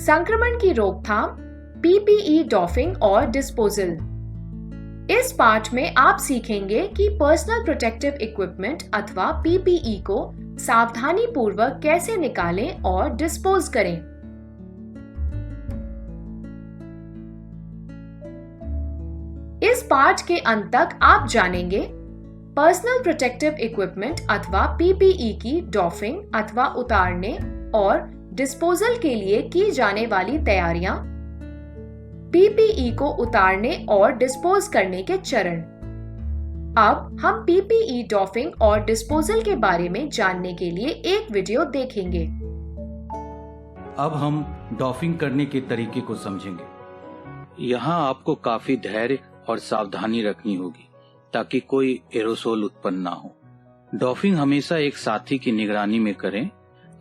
संक्रमण की रोकथाम, पीपीई डॉफिंग और डिस्पोजल। इस पाठ में आप सीखेंगे कि पर्सनल प्रोटेक्टिव इक्विपमेंट अथवा पीपीई को सावधानी पूर्वक कैसे निकालें और डिस्पोज करें। इस पाठ के अंत तक आप जानेंगे पर्सनल प्रोटेक्टिव इक्विपमेंट अथवा पीपीई की डॉफिंग अथवा उतारने और डिस्पोजल के लिए की जाने वाली तैयारियां, पीपीई को उतारने और डिस्पोज करने के चरण। अब हम पीपीई डॉफिंग और डिस्पोजल के बारे में जानने के लिए एक वीडियो देखेंगे। अब हम डॉफिंग करने के तरीके को समझेंगे। यहाँ आपको काफी धैर्य और सावधानी रखनी होगी ताकि कोई एरोसोल उत्पन्न ना हो। डॉफिंग हमेशा एक साथी की निगरानी में करें।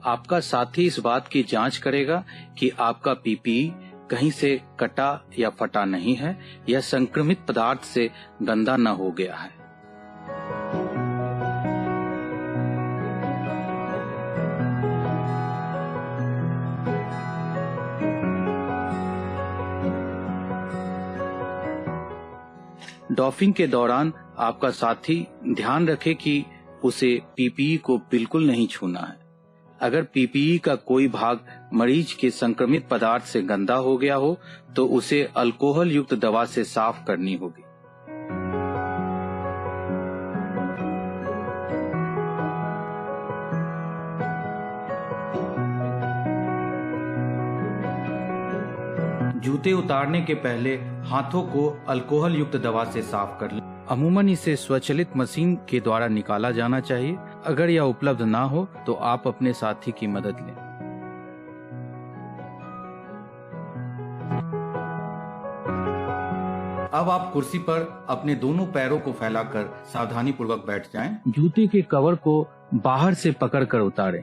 आपका साथी इस बात की जांच करेगा कि आपका पीपीई कहीं से कटा या फटा नहीं है या संक्रमित पदार्थ से गंदा न हो गया है। डॉफिंग के दौरान आपका साथी ध्यान रखे कि उसे पीपीई को बिल्कुल नहीं छूना है। अगर पीपीई का कोई भाग मरीज के संक्रमित पदार्थ से गंदा हो गया हो तो उसे अल्कोहल युक्त दवा से साफ करनी होगी। जूते उतारने के पहले हाथों को अल्कोहल युक्त दवा से साफ कर लें। अमूमन इसे स्वचालित मशीन के द्वारा निकाला जाना चाहिए। अगर यह उपलब्ध ना हो तो आप अपने साथी की मदद लें। अब आप कुर्सी पर अपने दोनों पैरों को फैलाकर सावधानी पूर्वक बैठ जाएं। जूते के कवर को बाहर से पकड़कर उतारें।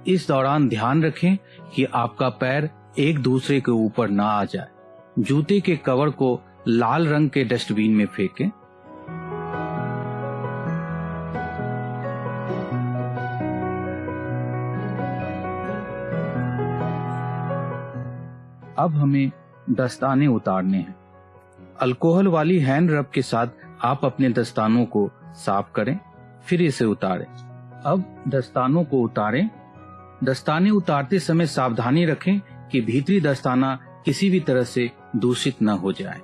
इस दौरान ध्यान रखें कि आपका पैर एक दूसरे के ऊपर ना आ जाए। जूते के कवर को लाल रंग के डस्टबिन में फेंकें। अब हमें दस्ताने उतारने हैं। अल्कोहल वाली हैंड रब के साथ आप अपने दस्तानों को साफ करें, फिर इसे उतारें। अब दस्तानों को उतारें। दस्ताने उतारते समय सावधानी रखें कि भीतरी दस्ताना किसी भी तरह से दूषित न हो जाए।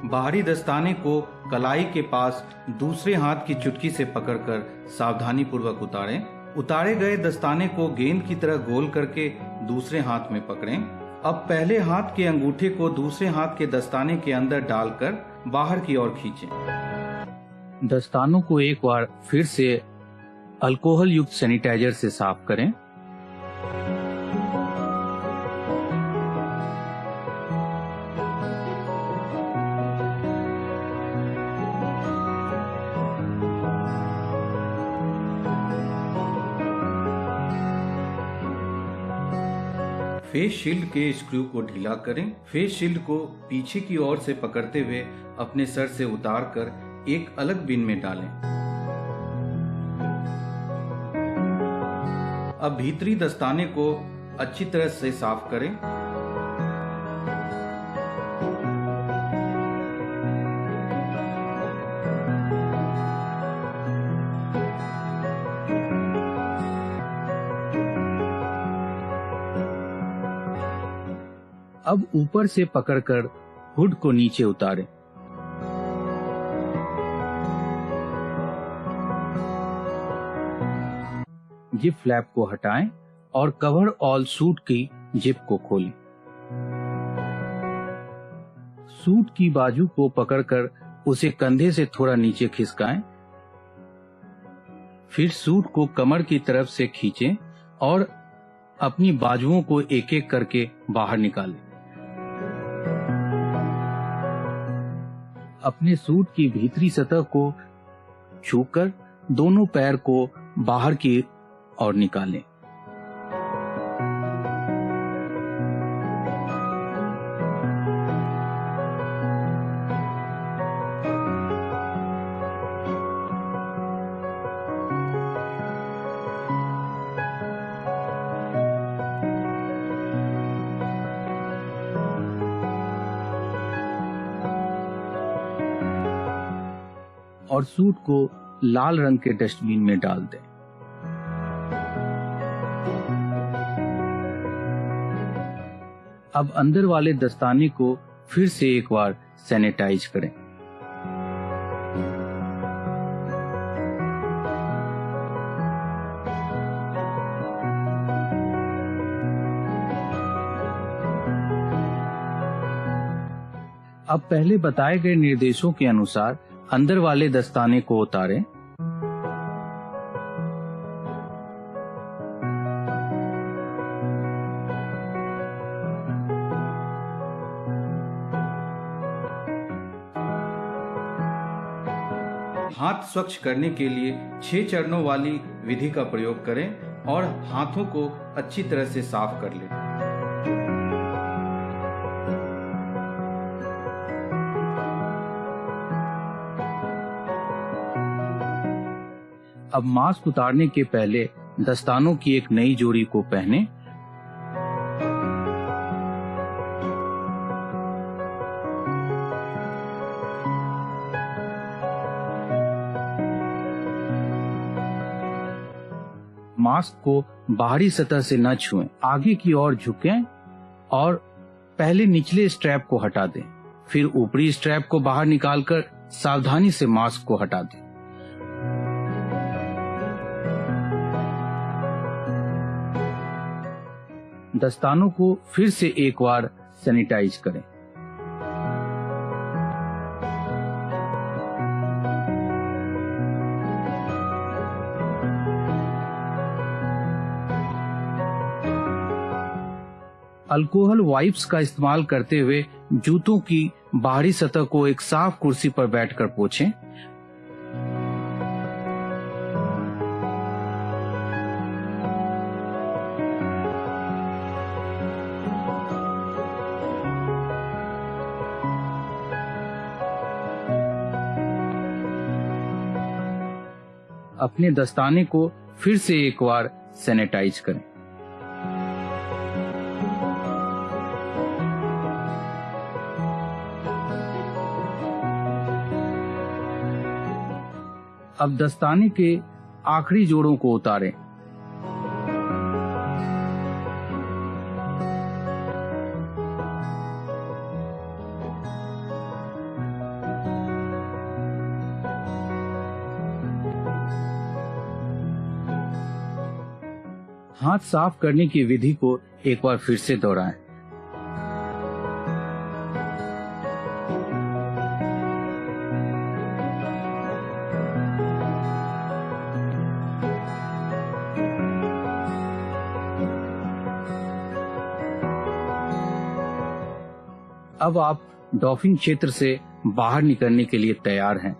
बाहरी दस्ताने को कलाई के पास दूसरे हाथ की चुटकी से पकड़कर सावधानी पूर्वक उतारें। उतारे गए दस्ताने को गेंद की तरह गोल करके दूसरे हाथ में पकड़ें। अब पहले हाथ के अंगूठे को दूसरे हाथ के दस्ताने के अंदर डालकर बाहर की ओर खींचें। दस्तानों को एक बार फिर से अल्कोहल युक्त सैनिटाइजर से साफ करें। फेस शील्ड के स्क्रू को ढीला करें। फेस शील्ड को पीछे की ओर से पकड़ते हुए अपने सर से उतारकर एक अलग बिन में डालें। अब भीतरी दस्ताने को अच्छी तरह से साफ करें। अब ऊपर से पकड़कर हुड को नीचे उतारें। जिप फ्लैप को हटाएं और कवर ऑल सूट की जिप को खोलें। सूट की बाजू को पकड़कर उसे कंधे से थोड़ा नीचे खिसकाएं। फिर सूट को कमर की तरफ से खींचें और अपनी बाजुओं को एक एक करके बाहर निकालें। अपने सूट की भीतरी सतह को छूकर दोनों पैर को बाहर की ओर निकालें। और सूट को लाल रंग के डस्टबिन में डाल दें। अब अंदर वाले दस्ताने को फिर से एक बार सैनिटाइज करें। अब पहले बताए गए निर्देशों के अनुसार अंदर वाले दस्ताने को उतारें। हाथ स्वच्छ करने के लिए 6 चरणों वाली विधि का प्रयोग करें और हाथों को अच्छी तरह से साफ कर लें। अब मास्क उतारने के पहले दस्तानों की एक नई जोड़ी को पहनें। मास्क को बाहरी सतह से न छुएं, आगे की ओर झुकें और पहले निचले स्ट्रैप को हटा दें, फिर ऊपरी स्ट्रैप को बाहर निकालकर सावधानी से मास्क को हटा दें। दस्तानों को फिर से एक बार सैनिटाइज करें। अल्कोहल वाइप्स का इस्तेमाल करते हुए जूतों की बाहरी सतह को एक साफ कुर्सी पर बैठकर पोंछें। अपने दस्ताने को फिर से एक बार सैनिटाइज करें। अब दस्ताने के आखिरी जोड़ों को उतारें। हाथ साफ करने की विधि को एक बार फिर से दोहराएं। अब आप डॉफिंग क्षेत्र से बाहर निकलने के लिए तैयार हैं।